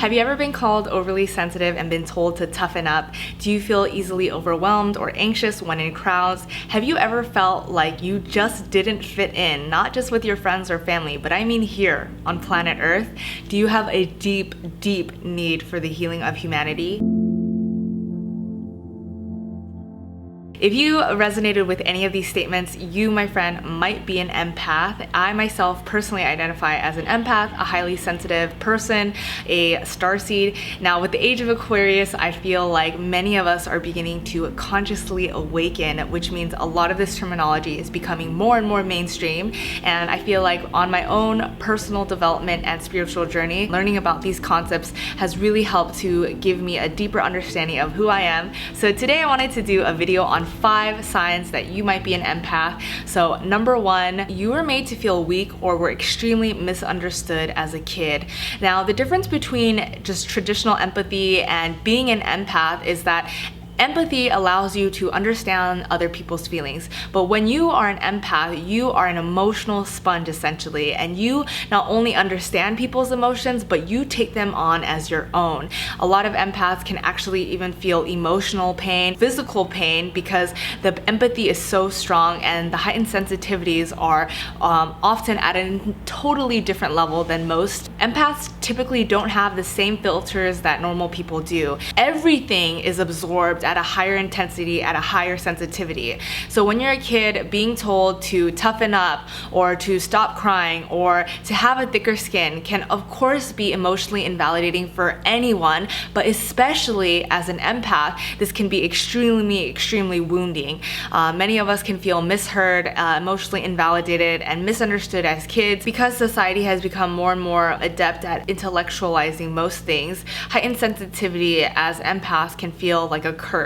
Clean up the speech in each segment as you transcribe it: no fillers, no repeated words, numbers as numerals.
Have you ever been called overly sensitive and been told to toughen up? Do you feel easily overwhelmed or anxious when in crowds? Have you ever felt like you just didn't fit in, not just with your friends or family, but I mean here on planet Earth? Do you have a deep, deep need for the healing of humanity? If you resonated with any of these statements, you, my friend, might be an empath. I myself personally identify as an empath, a highly sensitive person, a starseed. Now, with the age of Aquarius, I feel like many of us are beginning to consciously awaken, which means a lot of this terminology is becoming more and more mainstream. And I feel like on my own personal development and spiritual journey, learning about these concepts has really helped to give me a deeper understanding of who I am. So today I wanted to do a video on 5 signs that you might be an empath. So number 1, you were made to feel weak or were extremely misunderstood as a kid. Now, the difference between just traditional empathy and being an empath is that empathy allows you to understand other people's feelings, but when you are an empath, you are an emotional sponge essentially, and you not only understand people's emotions, but you take them on as your own. A lot of empaths can actually even feel emotional pain, physical pain, because the empathy is so strong and the heightened sensitivities are often at a totally different level than most. Empaths typically don't have the same filters that normal people do. Everything is absorbed at a higher intensity, at a higher sensitivity. So when you're a kid, being told to toughen up or to stop crying or to have a thicker skin can of course be emotionally invalidating for anyone, but especially as an empath, this can be extremely wounding. Many of us can feel misheard, emotionally invalidated, and misunderstood as kids because society has become more and more adept at intellectualizing most things. Heightened sensitivity as empaths can feel like a curse,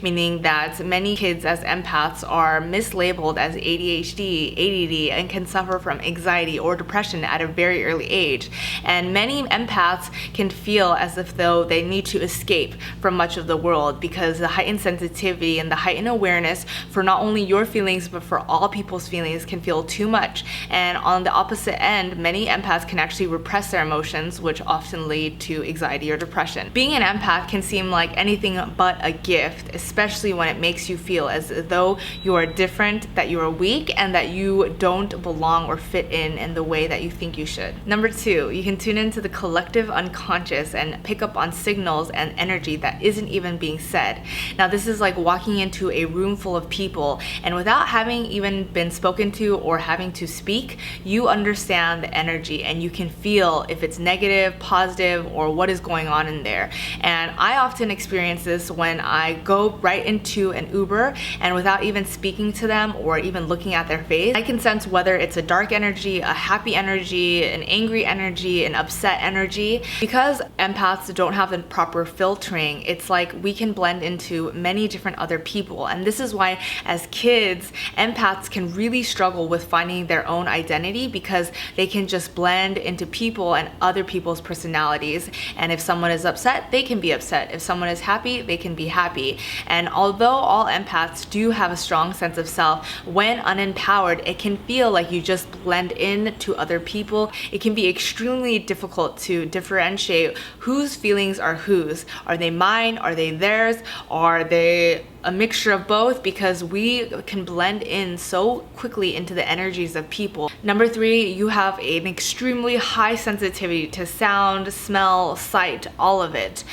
meaning that many kids as empaths are mislabeled as ADHD, ADD, and can suffer from anxiety or depression at a very early age. And many empaths can feel as if though they need to escape from much of the world because the heightened sensitivity and the heightened awareness for not only your feelings but for all people's feelings can feel too much. And on the opposite end, many empaths can actually repress their emotions, which often lead to anxiety or depression. Being an empath can seem like anything but a gift, especially when it makes you feel as though you are different, that you are weak, and that you don't belong or fit in the way that you think you should. Number 2, you can tune into the collective unconscious and pick up on signals and energy that isn't even being said. Now, this is like walking into a room full of people, and without having even been spoken to or having to speak, you understand the energy and you can feel if it's negative, positive, or what is going on in there. And I often experience this when I go right into an Uber and without even speaking to them or even looking at their face, I can sense whether it's a dark energy, a happy energy, an angry energy, an upset energy. Because empaths don't have the proper filtering, it's like we can blend into many different other people. And this is why as kids, empaths can really struggle with finding their own identity because they can just blend into people and other people's personalities. And if someone is upset, they can be upset. If someone is happy, they can be happy. And although all empaths do have a strong sense of self, when unempowered, it can feel like you just blend in to other people. It can be extremely difficult to differentiate whose feelings are whose. Are they mine? Are they theirs? Are they a mixture of both? Because we can blend in so quickly into the energies of people. Number 3, you have an extremely high sensitivity to sound, smell, sight, all of it.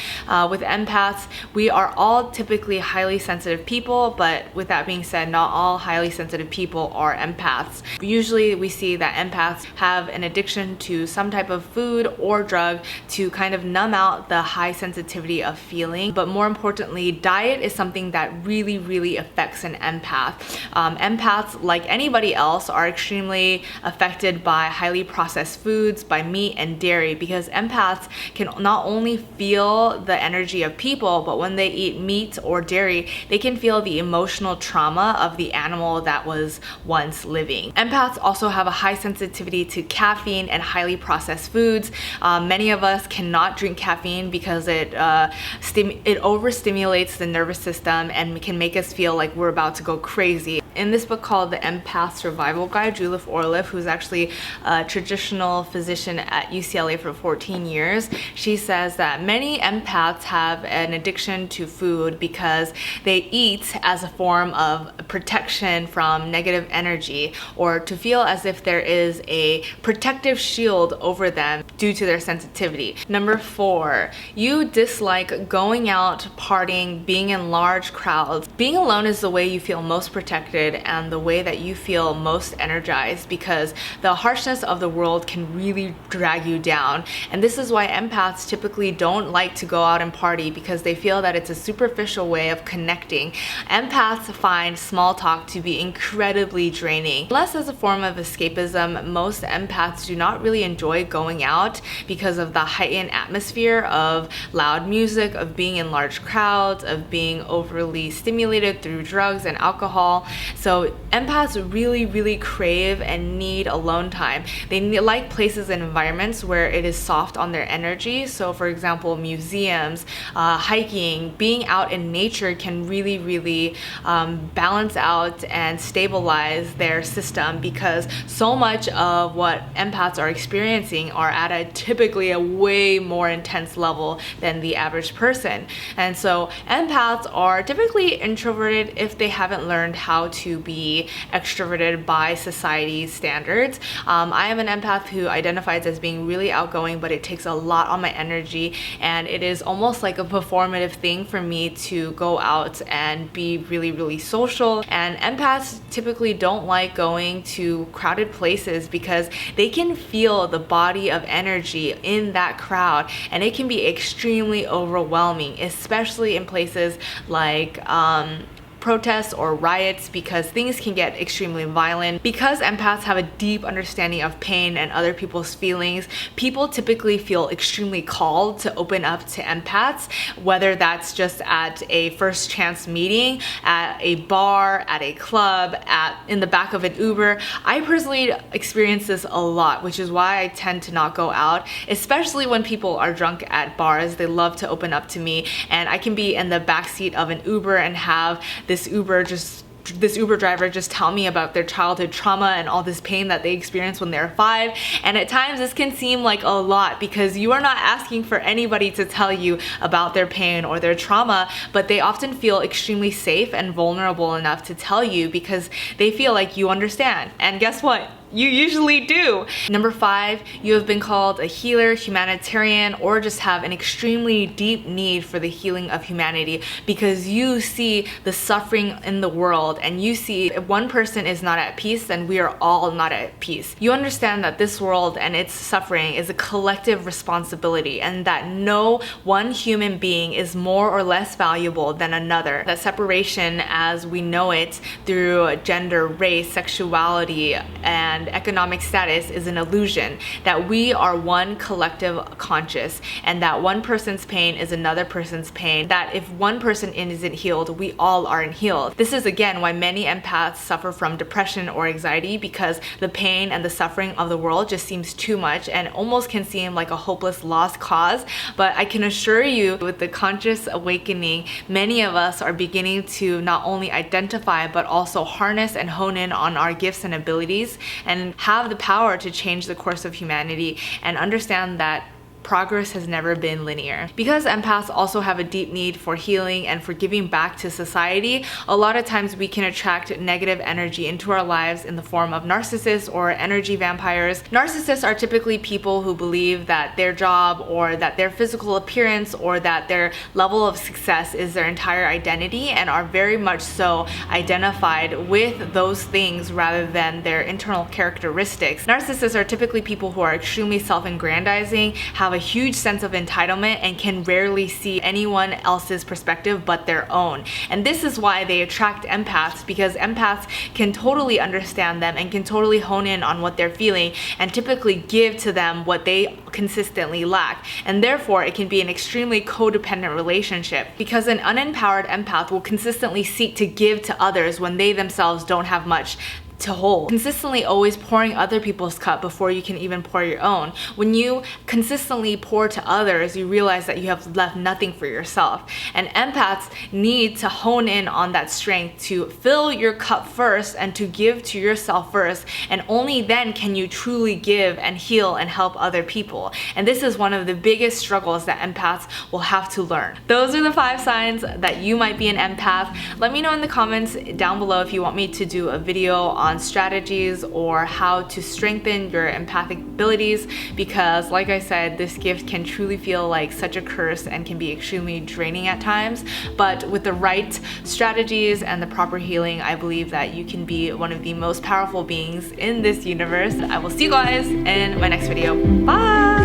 With empaths, we are all typically highly sensitive people, but with that being said, not all highly sensitive people are empaths. Usually we see that empaths have an addiction to some type of food or drug to kind of numb out the high sensitivity of feeling. But more importantly, diet is something that really affects an empath. Empaths, like anybody else, are extremely affected by highly processed foods, by meat and dairy, because empaths can not only feel the energy of people, but when they eat meat or dairy, they can feel the emotional trauma of the animal that was once living. Empaths also have a high sensitivity to caffeine and highly processed foods. Many of us cannot drink caffeine because it overstimulates the nervous system and can make us feel like we're about to go crazy. In this book called The Empath Survival Guide, Judith Orloff, who's actually a traditional physician at UCLA for 14 years, she says that many empaths have an addiction to food because they eat as a form of protection from negative energy, or to feel as if there is a protective shield over them due to their sensitivity. Number 4, you dislike going out, partying, being in large crowds. Being alone is the way you feel most protected and the way that you feel most energized, because the harshness of the world can really drag you down. And this is why empaths typically don't like to go out and party, because they feel that it's a superficial way of connecting. Empaths find small talk to be incredibly draining. Unless as a form of escapism, most empaths do not really enjoy going out because of the heightened atmosphere of loud music, of being in large crowds, of being overly stimulated through drugs and alcohol. So empaths really crave and need alone time. They like places and environments where it is soft on their energy. So for example, museums, hiking, being out in nature can really balance out and stabilize their system, because so much of what empaths are experiencing are at typically a way more intense level than the average person. And so empaths are typically introverted if they haven't learned how to be extroverted by society's standards. I am an empath who identifies as being really outgoing, but it takes a lot on my energy, and it is almost like a performative thing for me to go out and be really social. And empaths typically don't like going to crowded places because they can feel the body of energy in that crowd, and it can be extremely overwhelming, especially in places like protests or riots, because things can get extremely violent. Because empaths have a deep understanding of pain and other people's feelings, people typically feel extremely called to open up to empaths, whether that's just at a first chance meeting, at a bar, at a club, in the back of an Uber. I personally experience this a lot, which is why I tend to not go out, especially when people are drunk at bars. They love to open up to me, and I can be in the backseat of an Uber and have this Uber driver just tell me about their childhood trauma and all this pain that they experienced when they were 5. And at times this can seem like a lot, because you are not asking for anybody to tell you about their pain or their trauma, but they often feel extremely safe and vulnerable enough to tell you because they feel like you understand. And guess what? You usually do. Number 5, you have been called a healer, humanitarian, or just have an extremely deep need for the healing of humanity, because you see the suffering in the world, and you see if one person is not at peace, then we are all not at peace. You understand that this world and its suffering is a collective responsibility, and that no one human being is more or less valuable than another. That separation as we know it through gender, race, sexuality, and economic status is an illusion. That we are one collective conscious, and that one person's pain is another person's pain. That if one person isn't healed, we all aren't healed. This is again why many empaths suffer from depression or anxiety, because the pain and the suffering of the world just seems too much and almost can seem like a hopeless lost cause. But I can assure you, with the conscious awakening, many of us are beginning to not only identify but also harness and hone in on our gifts and abilities, and have the power to change the course of humanity, and understand that progress has never been linear. Because empaths also have a deep need for healing and for giving back to society, a lot of times we can attract negative energy into our lives in the form of narcissists or energy vampires. Narcissists are typically people who believe that their job, or that their physical appearance, or that their level of success is their entire identity, and are very much so identified with those things rather than their internal characteristics. Narcissists are typically people who are extremely self-aggrandizing, have a huge sense of entitlement, and can rarely see anyone else's perspective but their own. And this is why they attract empaths, because empaths can totally understand them and can totally hone in on what they're feeling and typically give to them what they consistently lack. And therefore it can be an extremely codependent relationship, because an unempowered empath will consistently seek to give to others when they themselves don't have much to hold. Consistently always pouring other people's cup before you can even pour your own. When you consistently pour to others, you realize that you have left nothing for yourself. And empaths need to hone in on that strength to fill your cup first and to give to yourself first. And only then can you truly give and heal and help other people. And this is one of the biggest struggles that empaths will have to learn. Those are the 5 signs that you might be an empath. Let me know in the comments down below if you want me to do a video on strategies or how to strengthen your empathic abilities, because like I said, this gift can truly feel like such a curse and can be extremely draining at times. But with the right strategies and the proper healing, I believe that you can be one of the most powerful beings in this universe. I will see you guys in my next video. Bye!